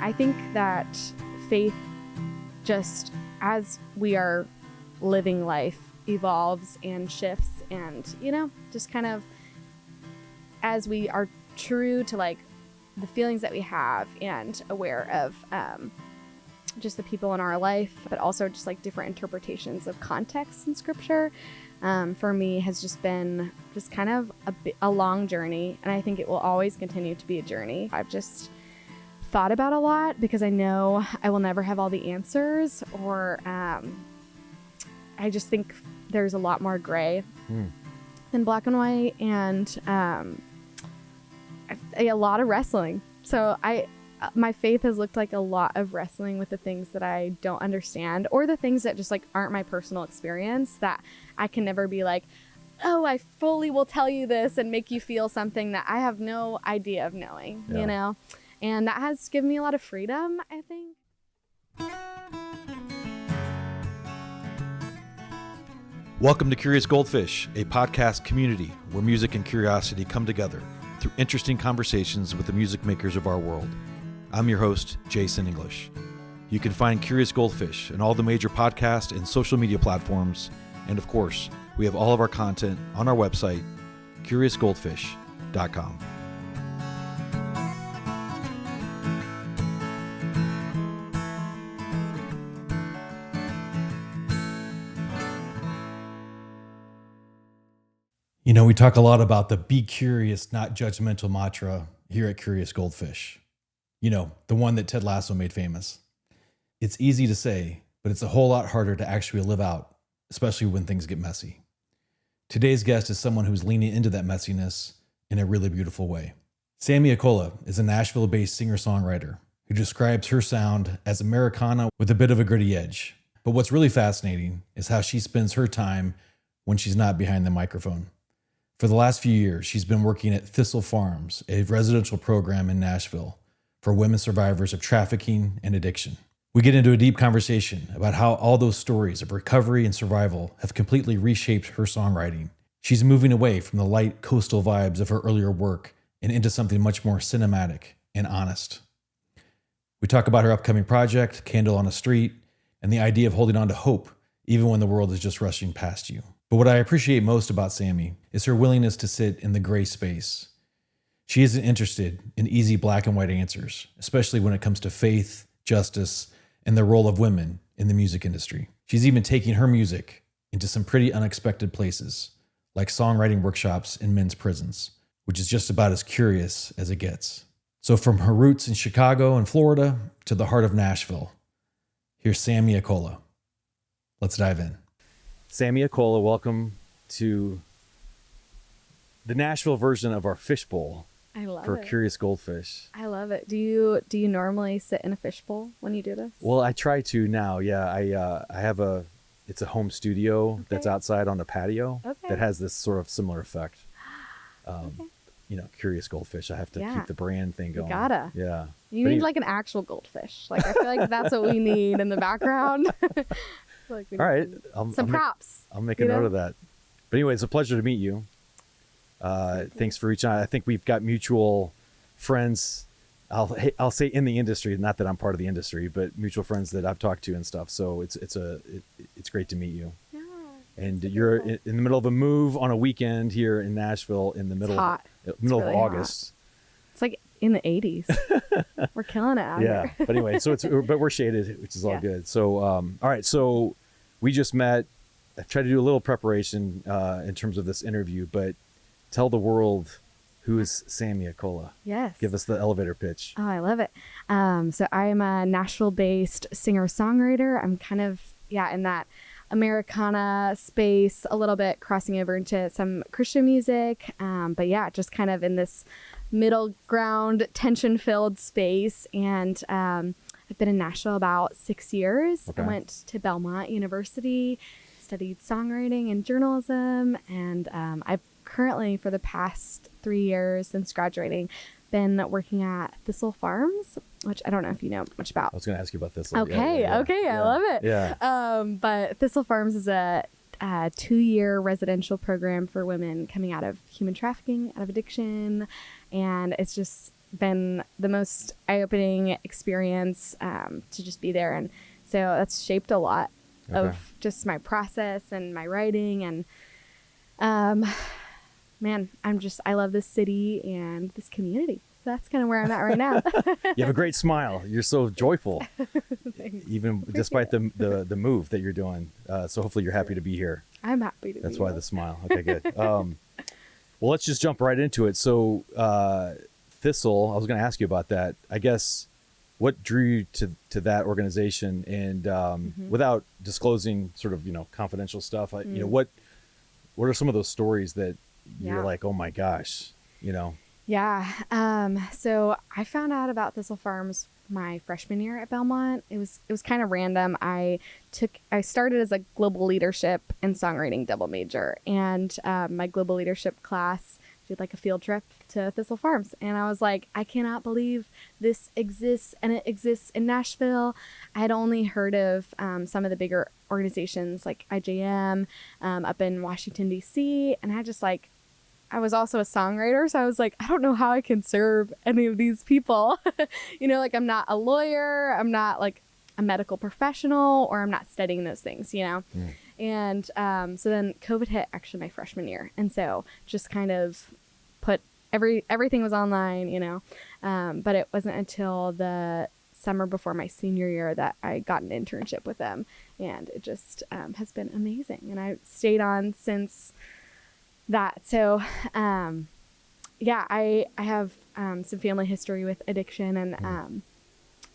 I think that faith, just as we are living life, evolves and shifts, and just kind of as we are true to like the feelings that we have and aware of just the people in our life, but also just like different interpretations of context in scripture, for me has just been just kind of a long journey, and I think it will always continue to be a journey. I've just thought about a lot because I know I will never have all the answers, or I just think there's a lot more gray than black and white, and a lot of wrestling. So my faith has looked like a lot of wrestling with the things that I don't understand, or the things that just like aren't my personal experience, that I can never be like, oh, I fully will tell you this and make you feel something that I have no idea of knowing, and that has given me a lot of freedom, I think. Welcome to Curious Goldfish, a podcast community where music and curiosity come together through interesting conversations with the music makers of our world. I'm your host, Jason English. You can find Curious Goldfish in all the major podcast and social media platforms, and of course, we have all of our content on our website, curiousgoldfish.com. We talk a lot about the be curious, not judgmental mantra here at Curious Goldfish. The one that Ted Lasso made famous. It's easy to say, but it's a whole lot harder to actually live out, especially when things get messy. Today's guest is someone who's leaning into that messiness in a really beautiful way. Sammi Accola is a Nashville-based singer-songwriter who describes her sound as Americana with a bit of a gritty edge. But what's really fascinating is how she spends her time when she's not behind the microphone. For the last few years, she's been working at Thistle Farms, a residential program in Nashville for women survivors of trafficking and addiction. We get into a deep conversation about how all those stories of recovery and survival have completely reshaped her songwriting. She's moving away from the light coastal vibes of her earlier work and into something much more cinematic and honest. We talk about her upcoming project, Candle on a Street, and the idea of holding on to hope even when the world is just rushing past you. But what I appreciate most about Sammi is her willingness to sit in the gray space. She isn't interested in easy black and white answers, especially when it comes to faith, justice, and the role of women in the music industry. She's even taking her music into some pretty unexpected places, like songwriting workshops in men's prisons, which is just about as curious as it gets. So from her roots in Chicago and Florida to the heart of Nashville, here's Sammi Accola. Let's dive in. Sammi Accola, welcome to the Nashville version of our fishbowl. I love for it. Curious Goldfish. I love it. Do you normally sit in a fishbowl when you do this? Well, I try to now. Yeah, I have it's a home studio that's outside on the patio that has this sort of similar effect. Curious Goldfish. I have to keep the brand thing going. You gotta. Yeah. You need like an actual goldfish. Like I feel like that's what we need in the background. All right. Some props. I'll make a note of that. But anyway, it's a pleasure to meet you. Thanks for reaching out. I think we've got mutual friends. I'll say in the industry, not that I'm part of the industry, but mutual friends that I've talked to and stuff. So it's great to meet you. Yeah. And you're in the middle of a move on a weekend here in Nashville in the middle of really August. Hot. It's like in the 80s. We're killing it out here. But anyway, but we're shaded, which is all good. So all right, so we just met. I tried to do a little preparation in terms of this interview, but tell the world, who is Sammi Accola? Yes. Give us the elevator pitch. Oh, I love it. So I'm a Nashville-based singer-songwriter. I'm kind of, in that Americana space, a little bit crossing over into some Christian music. But just kind of in this middle ground, tension-filled space. And I've been in Nashville about 6 years. Okay. I went to Belmont University, studied songwriting and journalism, and I've currently, for the past 3 years since graduating, been working at Thistle Farms, which I don't know if you know much about. I was going to ask you about Thistle. Okay, I love it. Yeah. But Thistle Farms is a 2-year residential program for women coming out of human trafficking, out of addiction, and it's just been the most eye-opening experience to just be there. And so that's shaped a lot of just my process and my writing. And man, I love this city and this community. So that's kind of where I'm at right now. You have a great smile. You're so joyful, even despite the move that you're doing. So hopefully you're happy to be here. I'm happy to be here. That's why the smile. Okay, good. Well, let's just jump right into it. So Thistle, I was going to ask you about that. I guess what drew you to that organization, and without disclosing sort of, confidential stuff, you know, what are some of those stories that you're like, oh my gosh, Yeah. So I found out about Thistle Farms my freshman year at Belmont. It was kind of random. I started as a global leadership and songwriting double major, and my global leadership class did like a field trip to Thistle Farms, and I was like, I cannot believe this exists, and it exists in Nashville. I had only heard of some of the bigger organizations like IJM up in Washington D.C., and I was also a songwriter, so I was like, I don't know how I can serve any of these people. Like I'm not a lawyer, I'm not like a medical professional, or I'm not studying those things, And so then COVID hit actually my freshman year. And so just kind of put everything was online, but it wasn't until the summer before my senior year that I got an internship with them. And it just has been amazing. And I stayed on since that. So, I have some family history with addiction and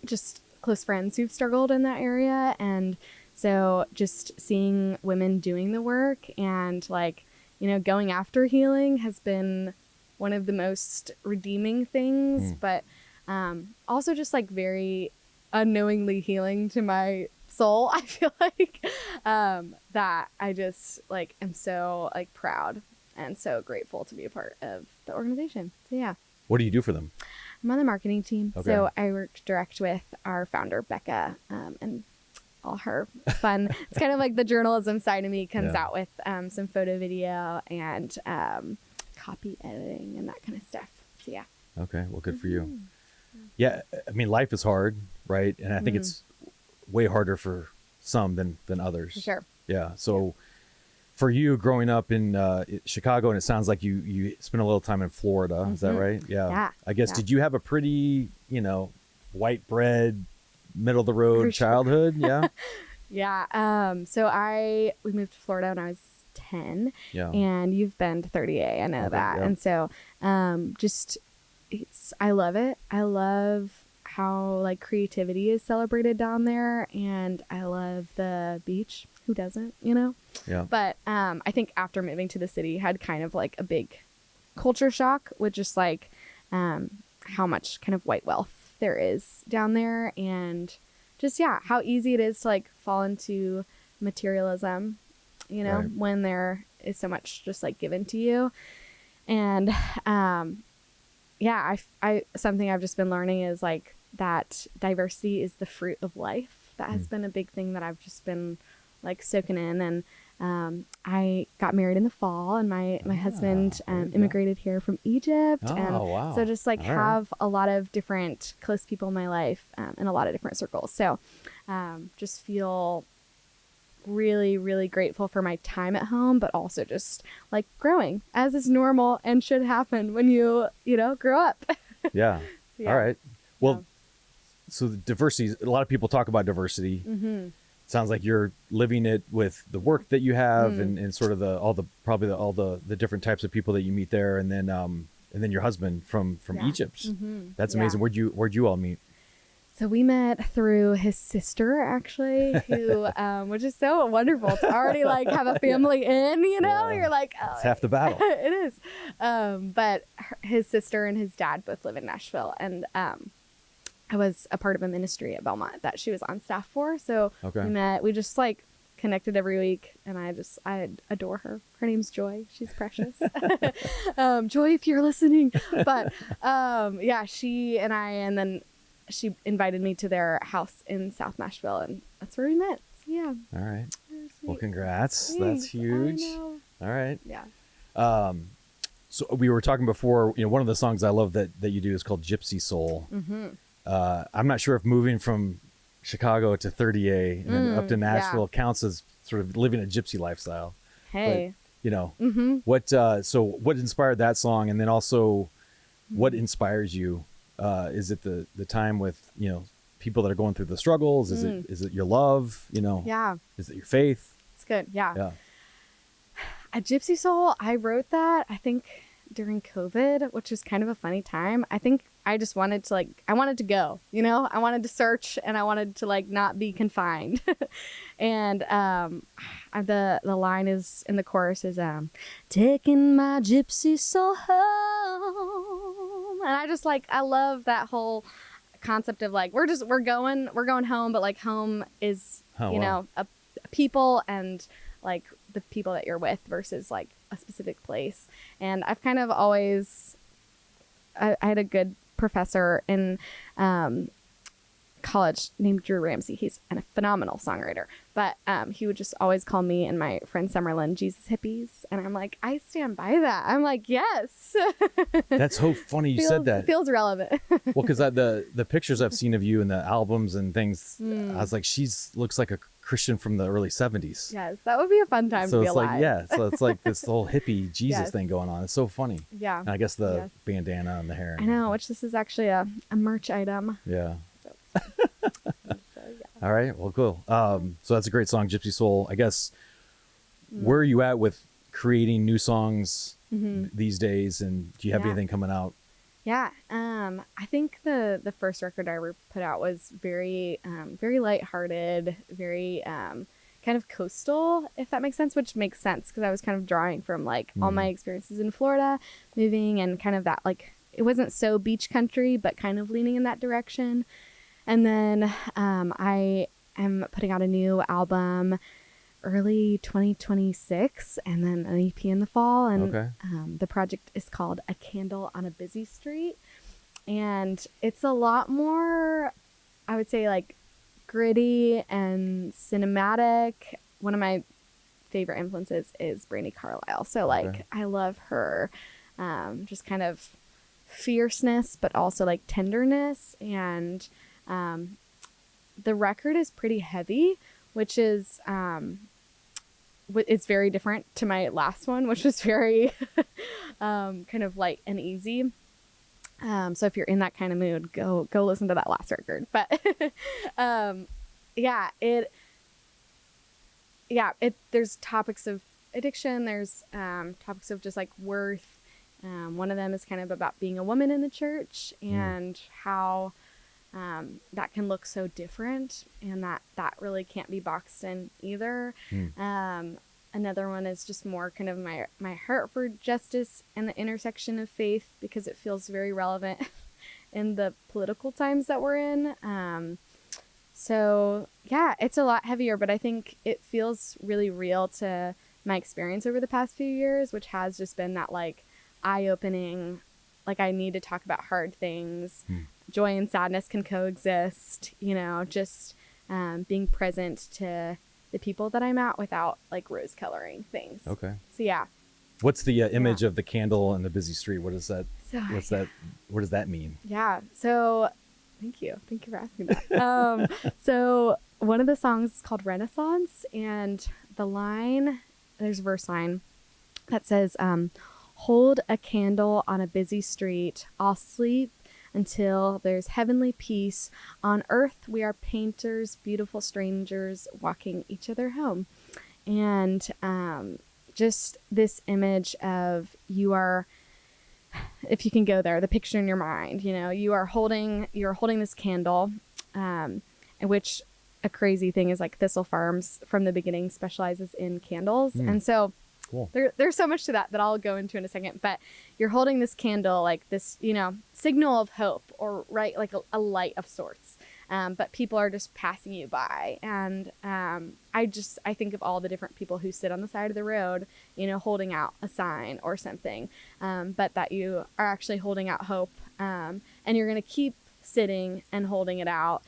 just close friends who've struggled in that area. And so just seeing women doing the work and going after healing has been one of the most redeeming things, but also just very unknowingly healing to my soul. I feel like that I just am so proud and so grateful to be a part of the organization. So yeah. What do you do for them? I'm on the marketing team. Okay. So I work direct with our founder, Becca, and all her fun. It's kind of like the journalism side of me comes out with some photo, video, and copy editing and that kind of stuff. So yeah. Okay. Well, good for you. Yeah. I mean, life is hard, right? And I think it's way harder for some than others. For sure. Yeah. So for you growing up in Chicago, and it sounds like you spent a little time in Florida. Is that right? Yeah. I guess, did you have a pretty, white bread, middle of the road childhood? Yeah. Yeah. So we moved to Florida when I was 10. Yeah. And you've been to 30A. I know that. Yeah. And so I love it. I love how creativity is celebrated down there, and I love the beach. Who doesn't, Yeah. But I think after moving to the city, had kind of a big culture shock with just how much kind of white wealth there is down there, and just how easy it is to fall into materialism, right, when there is so much just given to you. And something I've just been learning is that diversity is the fruit of life. That has been a big thing that I've just been soaking in. And I got married in the fall, and my husband immigrated here from Egypt. Wow. So just have a lot of different close people in my life in a lot of different circles. So just feel really, really grateful for my time at home, but also just growing, as is normal and should happen when you grow up. Yeah. All right. Well, so the diversity, a lot of people talk about diversity. Sounds like you're living it with the work that you have, and sort of all the different types of people that you meet there, and then your husband from Egypt. That's amazing. Where'd you all meet? So we met through his sister, actually, who which is so wonderful to already have a family in. You're like, oh, it's half the battle. It is. But his sister and his dad both live in Nashville, and I was a part of a ministry at Belmont that she was on staff for. So we met. We just connected every week, and I adore her. Her name's Joy. She's precious. Joy, if you're listening. But she and I, and then she invited me to their house in South Nashville, and that's where we met. So, yeah. All right. Well, congrats. Thanks. That's huge. I know. All right. Yeah. So we were talking before, one of the songs I love that you do is called Gypsy Soul. I'm not sure if moving from Chicago to 30A and then up to Nashville counts as sort of living a gypsy lifestyle. Hey. But, what inspired that song? And then also what inspires you? Is it the time with, people that are going through the struggles? Is it your love? Yeah. Is it your faith? It's good. Yeah. Yeah. A Gypsy Soul, I wrote that, I think, during COVID, which was kind of a funny time. I think I just wanted to I wanted to go, I wanted to search and I wanted to not be confined. And the line is in the chorus is taking my gypsy soul home. And I just I love that whole concept of we're going home, but home is a people and the people that you're with versus a specific place. And I've kind of always I had a good professor in college named Drew Ramsey. He's a phenomenal songwriter, but he would just always call me and my friend Summerlin Jesus hippies, and I'm I stand by that. I'm yes. That's so funny you said that. Feels relevant. Well, because the pictures I've seen of you and the albums and things, I was she's looks like a Christian from the early 70s. Yes, that would be a fun time to be alive. So it's this whole hippie Jesus thing going on. It's so funny. Yeah. And I guess the bandana and the hair. I know, which this is actually a merch item. Yeah. So, All right. Well, cool. So that's a great song, Gypsy Soul. I guess, where are you at with creating new songs these days? And do you have anything coming out? Yeah. I think the first record I ever put out was very lighthearted, very kind of coastal, if that makes sense, which makes sense because I was kind of drawing from all my experiences in Florida, moving, and kind of that it wasn't so beach country, but kind of leaning in that direction. And then I am putting out a new album early 2026 and then an EP in the fall. And the project is called A Candle on a Busy Street. And it's a lot more, I would say, gritty and cinematic. One of my favorite influences is Brandi Carlile. So I love her just kind of fierceness, but also tenderness. And the record is pretty heavy, which is it's very different to my last one, which was very kind of light and easy. So if you're in that kind of mood, go listen to that last record. But there's topics of addiction. There's topics of just worth. One of them is kind of about being a woman in the church and how that can look so different, and that really can't be boxed in either. Another one is just more kind of my heart for justice and the intersection of faith, because it feels very relevant in the political times that we're in. So yeah, it's a lot heavier, but I think it feels really real to my experience over the past few years, which has just been that eye-opening, I need to talk about hard things. Joy and sadness can coexist, just being present to the people that I'm at without rose coloring things. Okay. So yeah. What's the image of the candle and the busy street? What is that? What does that mean? Yeah. So thank you for asking that. So one of the songs is called Renaissance, and there's a verse line that says, hold a candle on a busy street. I'll sleep until there's heavenly peace. On earth, we are painters, beautiful strangers, walking each other home. And just this image of you are, if you can go there, the picture in your mind, you're holding this candle, which a crazy thing is Thistle Farms from the beginning specializes in candles. And so cool. There's so much to that I'll go into in a second, but you're holding this candle, this, signal of hope, or a light of sorts. But people are just passing you by. And I think of all the different people who sit on the side of the road, holding out a sign or something, but that you are actually holding out hope. And you're going to keep sitting and holding it out,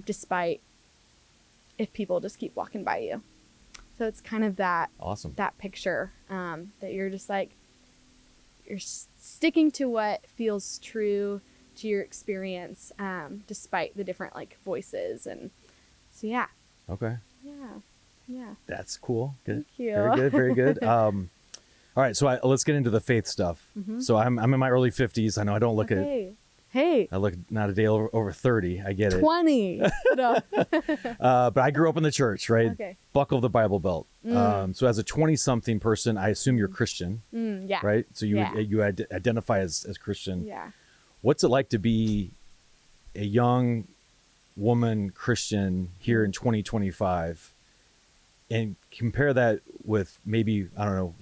despite if people just keep walking by you. So it's kind of that awesome, that picture, that you're just you're sticking to what feels true to your experience, despite the different like voices. And so, yeah. Okay. Yeah. That's cool. Good. Thank you. Very good. Very good. All right. So let's get into the faith stuff. So I'm in my early 50s. I know I don't look Hey. I look not a day over 30. I get it. 20. No. But I grew up in the church, right? Okay. Buckle the Bible belt. So as a 20-something person, I assume you're Christian, Yeah. right? So you identify as Christian. Yeah. What's it like to be a young woman Christian here in 2025, and compare that with maybe, I don't know,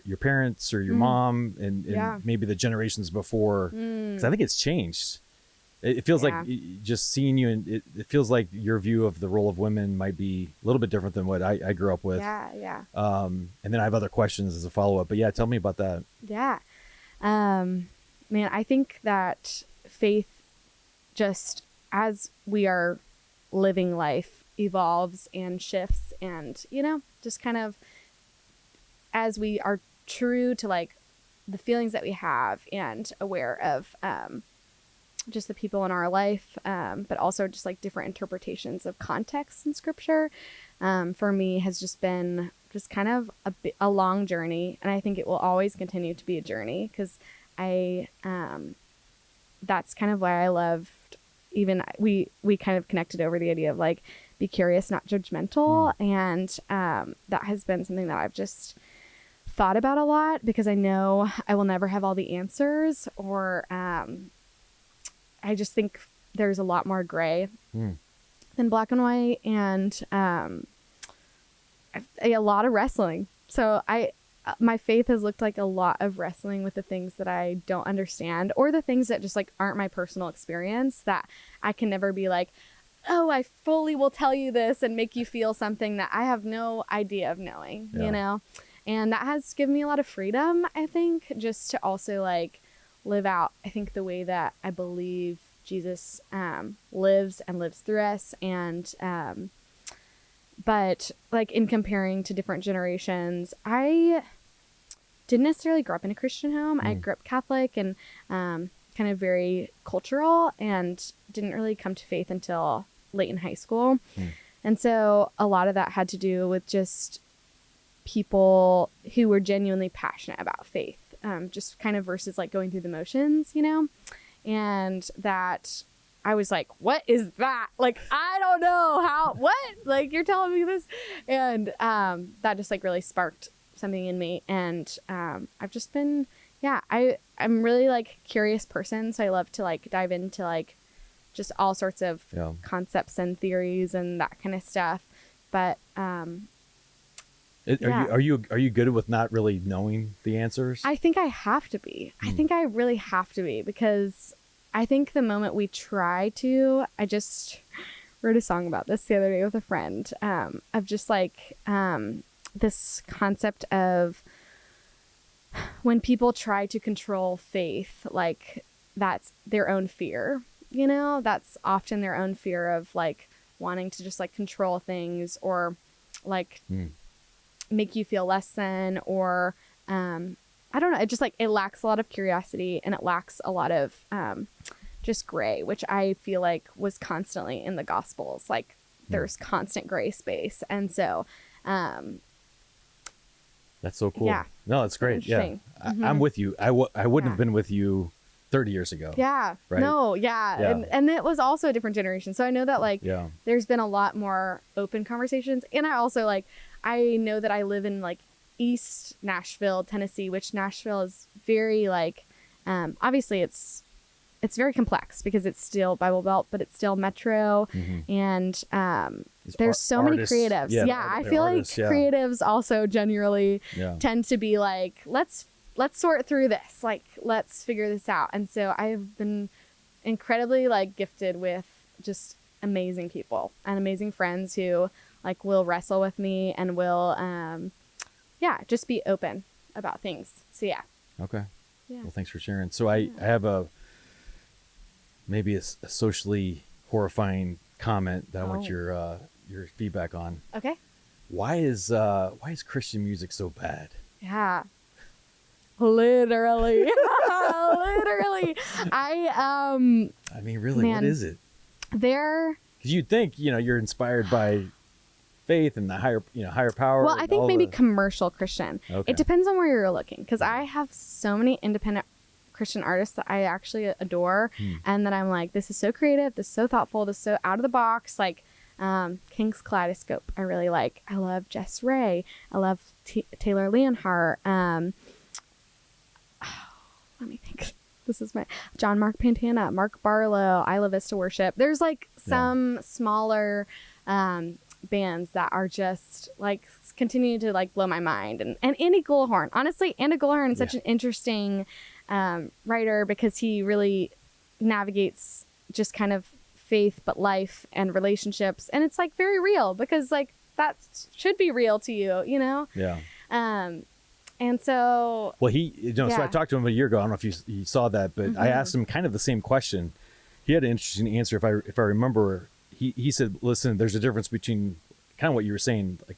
your parents or your mom and maybe the generations before? Because I think it's changed. It feels like just seeing you, and it feels like your view of the role of women might be a little bit different than what I grew up with. Yeah. And then I have other questions as a follow-up, but yeah, tell me about that. Yeah. Man, I think that faith, just as we are living life, evolves and shifts, and, just kind of as we are true to like the feelings that we have and aware of, just the people in our life, but also just like different interpretations of context in scripture, for me has just been just kind of a long journey. And I think it will always continue to be a journey, because that's kind of why I loved, even we kind of connected over the idea of like, be curious, not judgmental. And that has been something that I've just thought about a lot, because I know I will never have all the answers, or I just think there's a lot more gray than black and white, and a lot of wrestling. So my faith has looked like a lot of wrestling with the things that I don't understand, or the things that just like aren't my personal experience, that I can never be like, oh, I fully will tell you this and make you feel something that I have no idea of knowing, and that has given me a lot of freedom, I think, just to also like live out, I think, the way that I believe Jesus lives through us. And but like in comparing to different generations, I didn't necessarily grow up in a Christian home. I grew up Catholic and kind of very cultural, and didn't really come to faith until late in high school. And so a lot of that had to do with just people who were genuinely passionate about faith, just kind of versus like going through the motions, and that I was like, what is that? Like, I don't know what, like, you're telling me this. And that just like really sparked something in me. And I've just been, I'm really like curious person. So I love to like dive into like just all sorts of concepts and theories and that kind of stuff. But are you good with not really knowing the answers? I think I have to be. I think I really have to be, because I think the moment we try to, I just wrote a song about this the other day with a friend, of just like this concept of when people try to control faith, like that's their own fear, that's often their own fear of like wanting to just like control things, or like make you feel less than, or I don't know. It just like, it lacks a lot of curiosity, and it lacks a lot of just gray, which I feel like was constantly in the Gospels. Like there's constant gray space. And so that's so cool. Yeah. No, that's great. Yeah. I'm with you. I wouldn't have been with you 30 years ago. Yeah. Right? No. Yeah. And it was also a different generation. So I know that like there's been a lot more open conversations. And I also like, I know that I live in like East Nashville, Tennessee, which Nashville is very like, obviously it's very complex because it's still Bible Belt, but it's still metro. And there's so many creatives. Yeah, I feel artists, like creatives also generally tend to be like, let's sort through this. Like, let's figure this out. And so I've been incredibly like gifted with just amazing people and amazing friends who like will wrestle with me and will, just be open about things. So Okay. Yeah. Well, thanks for sharing. So I have maybe a socially horrifying comment that I want your feedback on. Okay. Why is Christian music so bad? Yeah. Literally. Literally. I mean, really, man, what is it? There. Because you'd think, you're inspired by faith and the higher power. Well, I think maybe commercial Christian. Okay. It depends on where you're looking, because I have so many independent Christian artists that I actually adore, and that I'm like, this is so creative, this is so thoughtful, this is so out of the box. Like King's Kaleidoscope, I really like. I love Jess Ray. I love Taylor Leonhardt. Let me think. This is my John Mark Pantana, Mark Barlow, Isla Vista Worship. There's like some smaller bands that are just like continue to like blow my mind. And Andy Gullahorn, honestly, Andy Gullahorn is such an interesting writer, because he really navigates just kind of faith, but life and relationships. And it's like very real, because like that should be real to you, Yeah. And so, well, so I talked to him a year ago. I don't know if you saw that, but I asked him kind of the same question. He had an interesting answer. If I remember, he said, listen, there's a difference between kind of what you were saying, like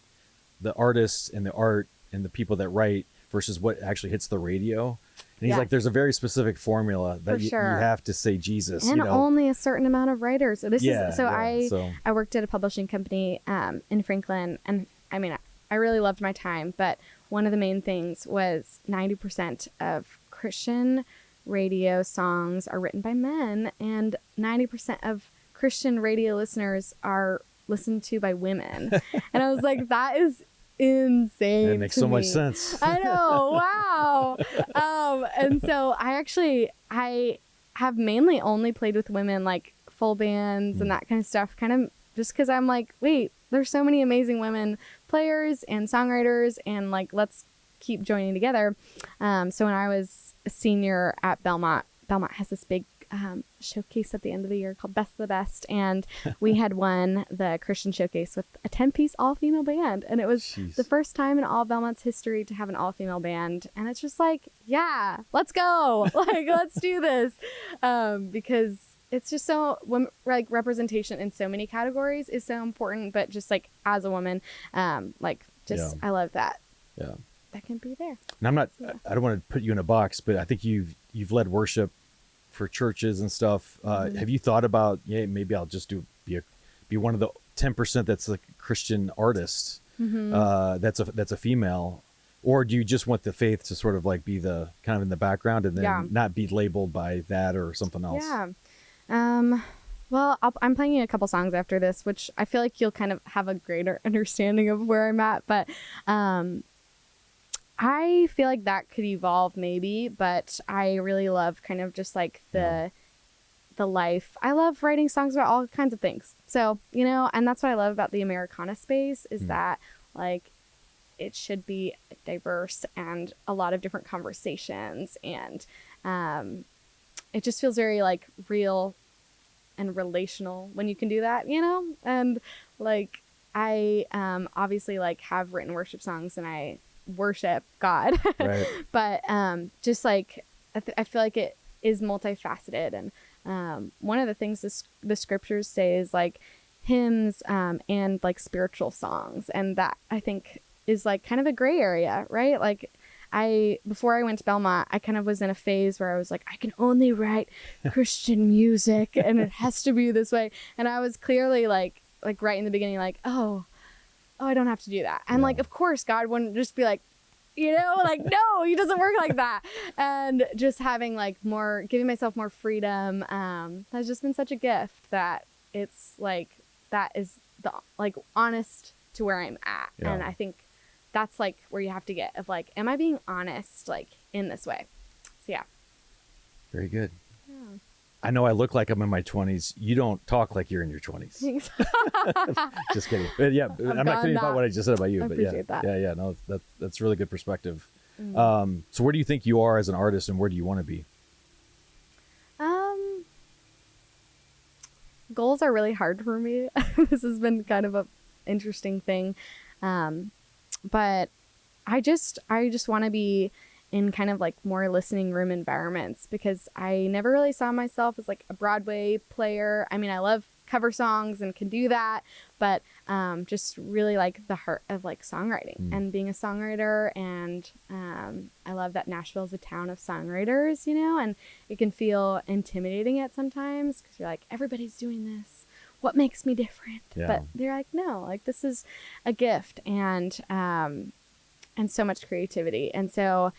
the artists and the art and the people that write versus what actually hits the radio. And he's like, there's a very specific formula that you have to say Jesus. And only a certain amount of writers. So I worked at a publishing company in Franklin, and I mean, I really loved my time, but one of the main things was 90% of Christian radio songs are written by men, and 90% of Christian radio listeners are listened to by women. And I was like, that is insane. It makes so much sense. I know. Wow. And so I have mainly only played with women, like full bands and that kind of stuff, kind of just because I'm like, wait, there's so many amazing women players and songwriters, and like, let's keep joining together. So when I was a senior at Belmont has this big showcase at the end of the year called Best of the Best, and we had won the Christian showcase with a 10-piece all-female band, and it was the first time in all Belmont's history to have an all-female band. And it's just like, yeah, let's go. Like, let's do this, because it's just so, like, representation in so many categories is so important. But just like as a woman, I love that. Yeah, that can be there. And I don't want to put you in a box, but I think you've led worship for churches and stuff. Have you thought about, maybe I'll just be one of the 10% that's a Christian artist, that's a female, or do you just want the faith to sort of like be the kind of in the background and then not be labeled by that or something else? Yeah. Well, I'm playing a couple songs after this, which I feel like you'll kind of have a greater understanding of where I'm at. But I feel like that could evolve maybe, but I really love kind of just like the life. I love writing songs about all kinds of things. So, and that's what I love about the Americana space is that like it should be diverse and a lot of different conversations, and it just feels very like real and relational when you can do that, and like I obviously like have written worship songs and I worship God, right. But just like I feel like it is multifaceted, and one of the things the scriptures say is like hymns and like spiritual songs, and that I think is like kind of a gray area, right? Like before I went to Belmont, I kind of was in a phase where I was like, I can only write Christian music and it has to be this way. And I was clearly like right in the beginning, like, oh, I don't have to do that. And like, of course, God wouldn't just be like, like, no, he doesn't work like that. And just having like giving myself more freedom has just been such a gift that it's like, that is the like honest to where I'm at. Yeah. And I think that's like where you have to get of like, am I being honest like in this way? So yeah. Very good. Yeah. I know I look like I'm in my 20s. You don't talk like you're in your 20s. Thanks. Just kidding. But yeah, I'm not kidding about what I just said about you. I appreciate that. Yeah. No, that's really good perspective. So where do you think you are as an artist, and where do you want to be? Goals are really hard for me. This has been kind of a interesting thing. But I just want to be in kind of like more listening room environments, because I never really saw myself as like a Broadway player. I mean, I love cover songs and can do that, but just really like the heart of like songwriting and being a songwriter. And I love that Nashville is a town of songwriters, you know, and it can feel intimidating at sometimes because you're like, everybody's doing this. What makes me different? Yeah. But they're like, no, like this is a gift and so much creativity. And so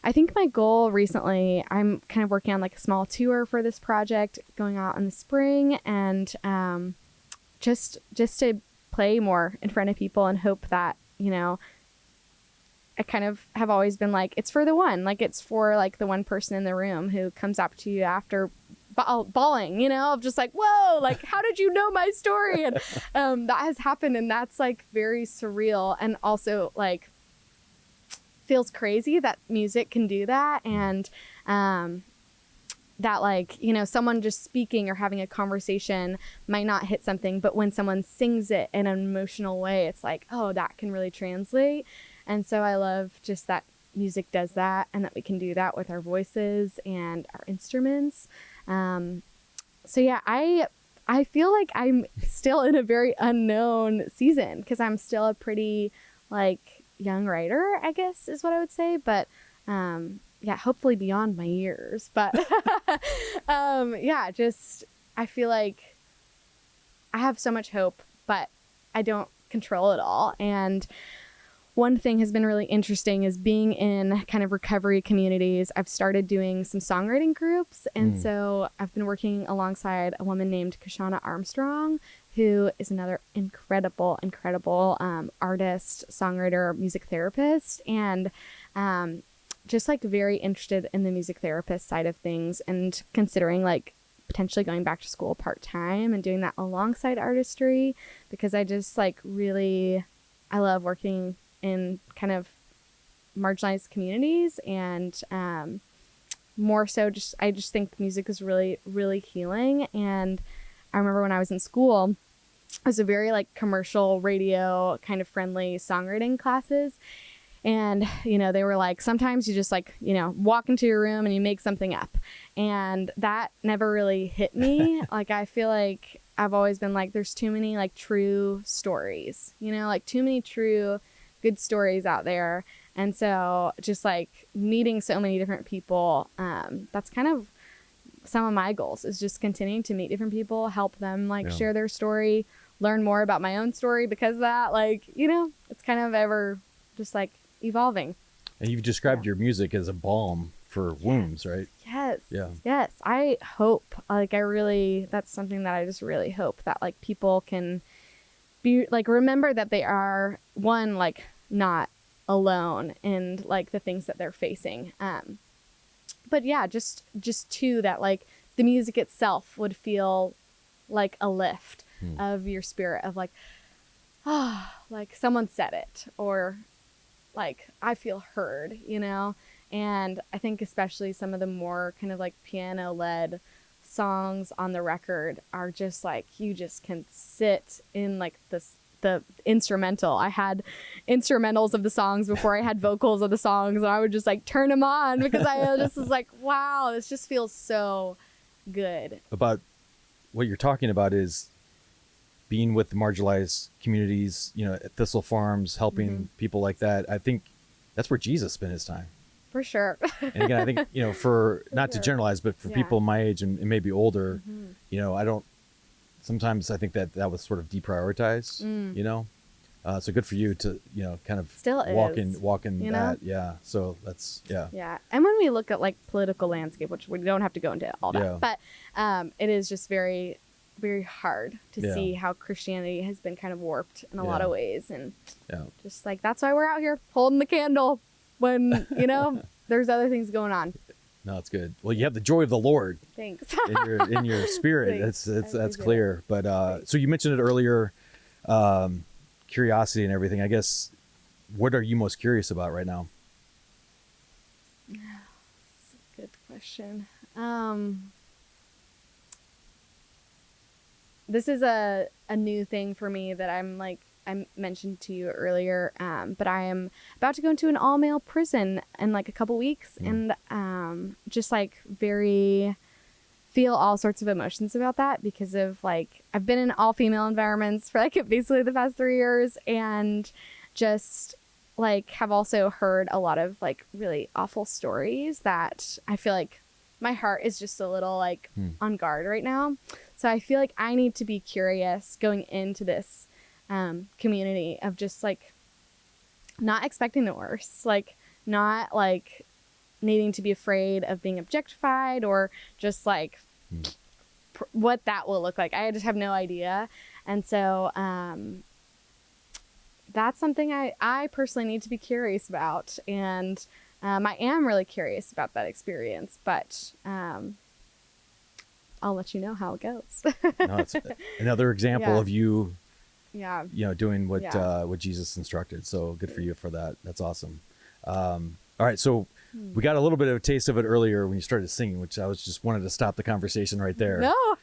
I think my goal recently, I'm kind of working on like a small tour for this project going out in the spring, and just to play more in front of people and hope that, you know, I kind of have always been like, it's for the one, like it's for like the one person in the room who comes up to you after bawling, you know, of just like, whoa, like, how did you know my story? And that has happened, and that's like very surreal, and also like feels crazy that music can do that. And that like, you know, someone just speaking or having a conversation might not hit something, but when someone sings it in an emotional way, it's like, oh, that can really translate. And so I love just that music does that, and that we can do that with our voices and our instruments. So yeah, I feel like I'm still in a very unknown season because I'm still a pretty like young writer, I guess is what I would say, but yeah, hopefully beyond my years, but yeah, just I feel like I have so much hope, but I don't control it all. And one thing has been really interesting is being in kind of recovery communities. I've started doing some songwriting groups, and so I've been working alongside a woman named Kashana Armstrong, who is another incredible artist, songwriter, music therapist, and just like very interested in the music therapist side of things, and considering like potentially going back to school part-time and doing that alongside artistry, because I just like really, I love working in kind of marginalized communities, and more so just, I just think music is really, really healing. And I remember when I was in school, it was a very like commercial radio kind of friendly songwriting classes. And, you know, they were like, sometimes you just like, you know, walk into your room and you make something up. And that never really hit me. Like, I feel like I've always been like, there's too many like true stories, you know, like too many true good stories out there. And so just like meeting so many different people, that's kind of some of my goals, is just continuing to meet different people, help them like share their story, learn more about my own story, because of that, like, you know, it's kind of ever just like evolving. And you've described your music as a balm for wounds, right? Yes. Yeah. Yes. I hope, like, that's something that I just really hope that like people can be like, remember that they are one, like not alone in like the things that they're facing. But yeah, just two, that like the music itself would feel like a lift of your spirit, of like, like someone said it, or like I feel heard, you know? And I think especially some of the more kind of like piano led songs on the record are just like, you just can sit in like the instrumental. I had instrumentals of the songs before I had vocals of the songs, and I would just like turn them on because I just was like, wow, this just feels so good. About what you're talking about is being with the marginalized communities, you know, at Thistle Farms, helping people like that. I think that's where Jesus spent his time. For sure. And again, I think, you know, for not to generalize, but for people my age and maybe older, you know, sometimes I think that was sort of deprioritized, you know? So good for you to, you know, kind of still walk is, in you that. know? Yeah. So that's, Yeah. And when we look at like political landscape, which we don't have to go into all that, but it is just very, very hard to see how Christianity has been kind of warped in a lot of ways. And just like, that's why we're out here holding the candle when, you know, there's other things going on. No, it's good. Well, you have the joy of the Lord. Thanks. in your spirit. That's clear. But so you mentioned it earlier, curiosity and everything. I guess, what are you most curious about right now? That's a good question. This is a new thing for me that I'm like, I mentioned to you earlier, but I am about to go into an all-male prison in like a couple weeks, and just like very feel all sorts of emotions about that because of like, I've been in all female environments for like basically the past 3 years, and just like have also heard a lot of like really awful stories that I feel like my heart is just a little like on guard right now. So I feel like I need to be curious going into this community of just like not expecting the worst, like not like needing to be afraid of being objectified or just like what that will look like. I just have no idea. And so that's something I personally need to be curious about. And I am really curious about that experience, but I'll let you know how it goes. No, it's another example of you, doing what what Jesus instructed. So good for you for that. That's awesome. All right, so we got a little bit of a taste of it earlier when you started singing, which I was just wanted to stop the conversation right there. No.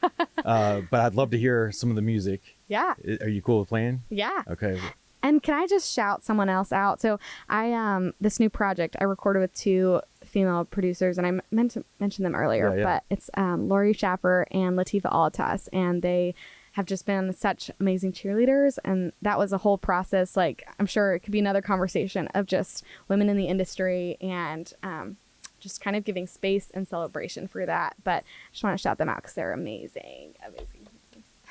But I'd love to hear some of the music. Yeah. Are you cool with playing? Yeah. Okay. And can I just shout someone else out? So I this new project I recorded with 2 female producers, and I meant to mention them earlier, but it's Lori Schaffer and Latifa Alatas, and they have just been such amazing cheerleaders. And that was a whole process. Like, I'm sure it could be another conversation of just women in the industry and just kind of giving space and celebration for that. But I just want to shout them out because they're amazing.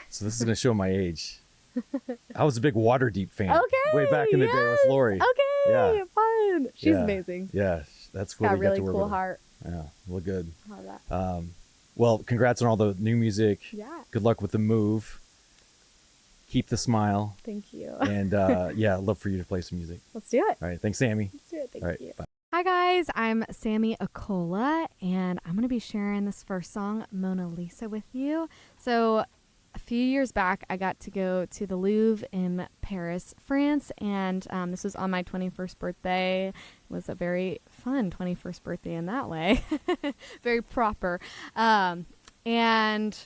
So this is going to show my age. I was a big Waterdeep fan. Okay. Way back in the day with Lori. Okay. Yeah. Fun. She's amazing. Yeah. That's cool. Got a really cool heart. Yeah. Well, good. Love that. Well, congrats on all the new music. Yeah. Good luck with the move. Keep the smile. Thank you. And I'd love for you to play some music. Let's do it. All right. Thanks, Sammi. Let's do it. Thank all right, you. Bye. Hi guys, I'm Sammi Accola, and I'm going to be sharing this first song, Mona Lisa, with you. So a few years back, I got to go to the Louvre in Paris, France, and this was on my 21st birthday. It was a very fun 21st birthday in that way. Very proper. And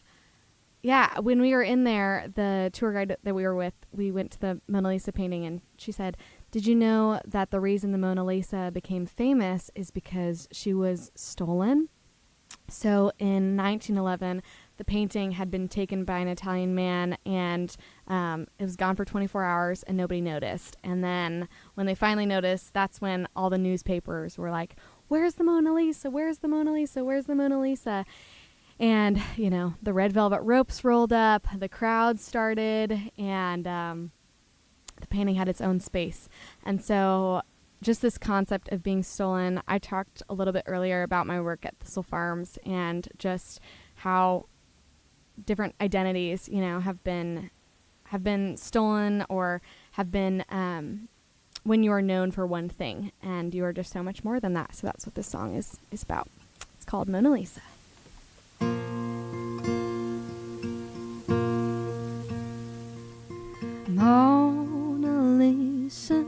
yeah, when we were in there, the tour guide that we were with, we went to the Mona Lisa painting, and she said, "Did you know that the reason the Mona Lisa became famous is because she was stolen?" So in 1911, the painting had been taken by an Italian man, and it was gone for 24 hours and nobody noticed. And then when they finally noticed, that's when all the newspapers were like, "Where's the Mona Lisa? Where's the Mona Lisa? Where's the Mona Lisa?" And, the red velvet ropes rolled up, the crowd started, and the painting had its own space. And so just this concept of being stolen, I talked a little bit earlier about my work at Thistle Farms and just how different identities, have been stolen or have been when you are known for one thing, and you are just so much more than that. So that's what this song is about. It's called Mona Lisa. Mona Lisa,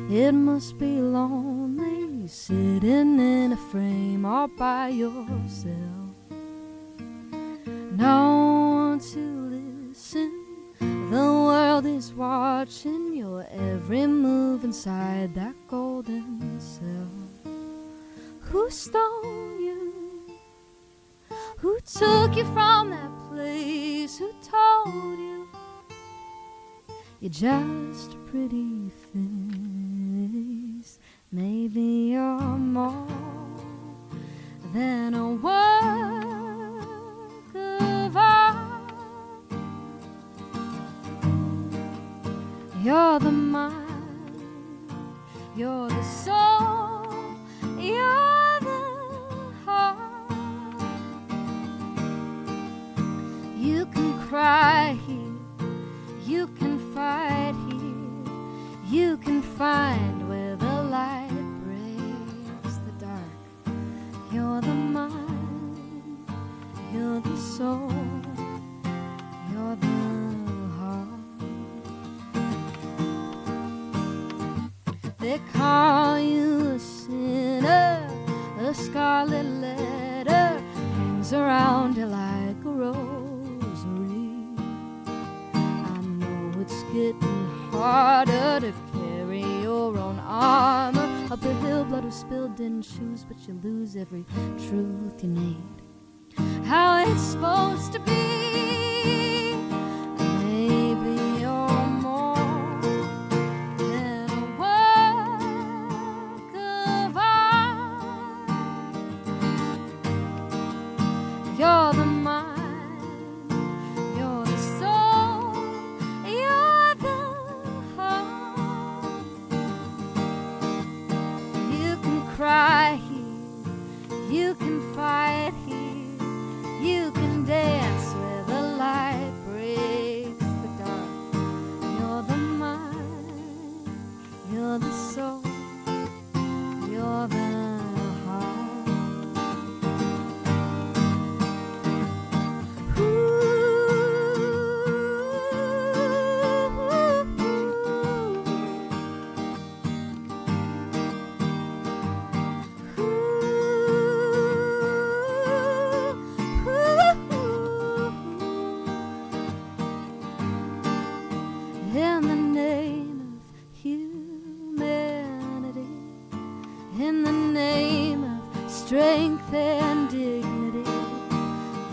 it must be lonely sitting in a frame all by yourself. No one to listen, the world is watching your every move inside that golden cell. Who stole you? Who took you from that place? Who told you you're just a pretty face? Maybe you're more than a work of art. You're the mind, you're the soul, you're the heart. You can cry here, you can fight here, you can find where the light breaks the dark. You're the mind, you're the soul, you're the heart. They call you a sinner, a scarlet letter hangs around you like a rosary. I know it's getting harder to carry your own armor up the hill, blood was spilled in shoes, but you lose every truth you need. How it's supposed to be. Maybe you're more than a work of art. You're the mind, you're the soul, you're the heart. You can cry here, you can fight here, you can dance where the light breaks the dark. You're the mind, you're the soul, you're the heart. In the name of humanity, in the name of strength and dignity,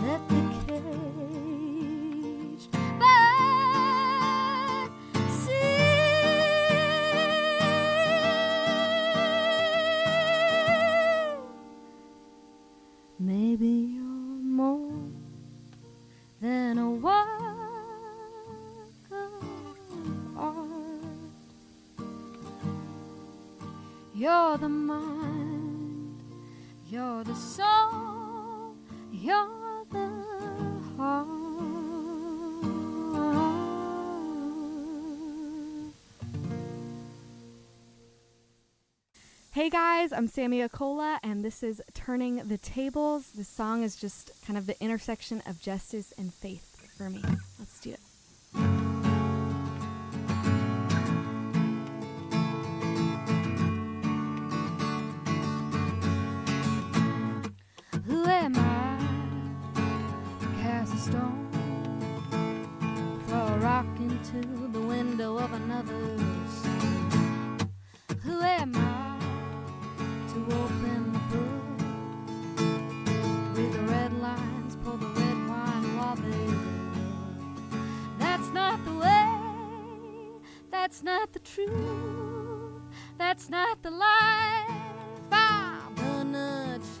let the caged bird sing. Maybe you're more than a work of art. You're the mind, you're the soul, you're the heart. Hey guys, I'm Sammi Accola, and this is Turning the Tables. This song is just kind of the intersection of justice and faith for me. Let's do it. Who am I? Cast a stone, throw a rock into the window of another's soul. Who am I to open the book, read the red lines, pull the red wine while they look? That's not the way, that's not the truth, that's not the life I'm gonna choose.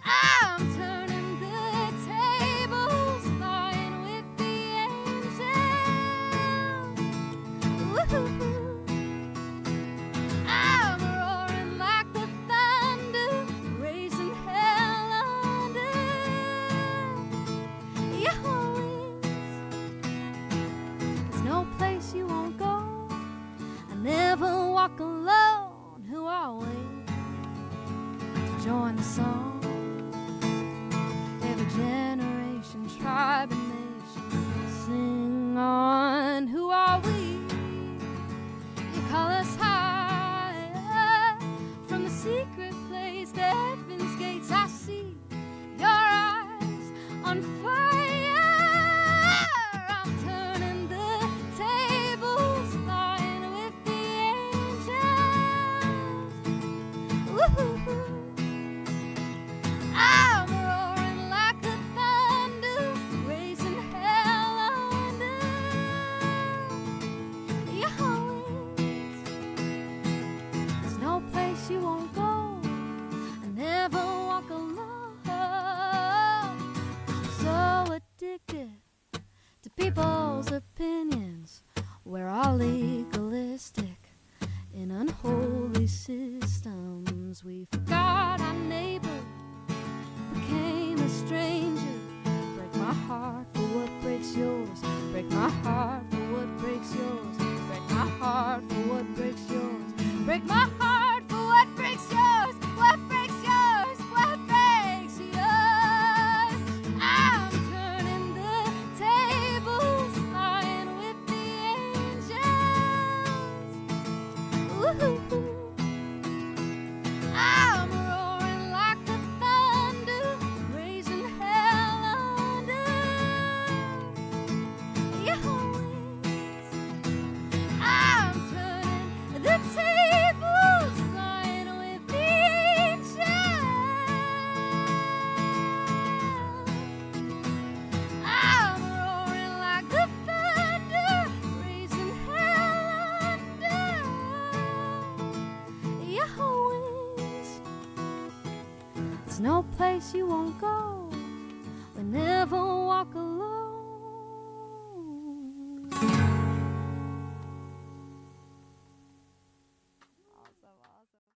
I'm turning the tables, flying with the angels. Woo-hoo-hoo. I'm roaring like the thunder, raising hell under your wings. There's no place you won't go. I never walk alone. Who always promise you won't go whenever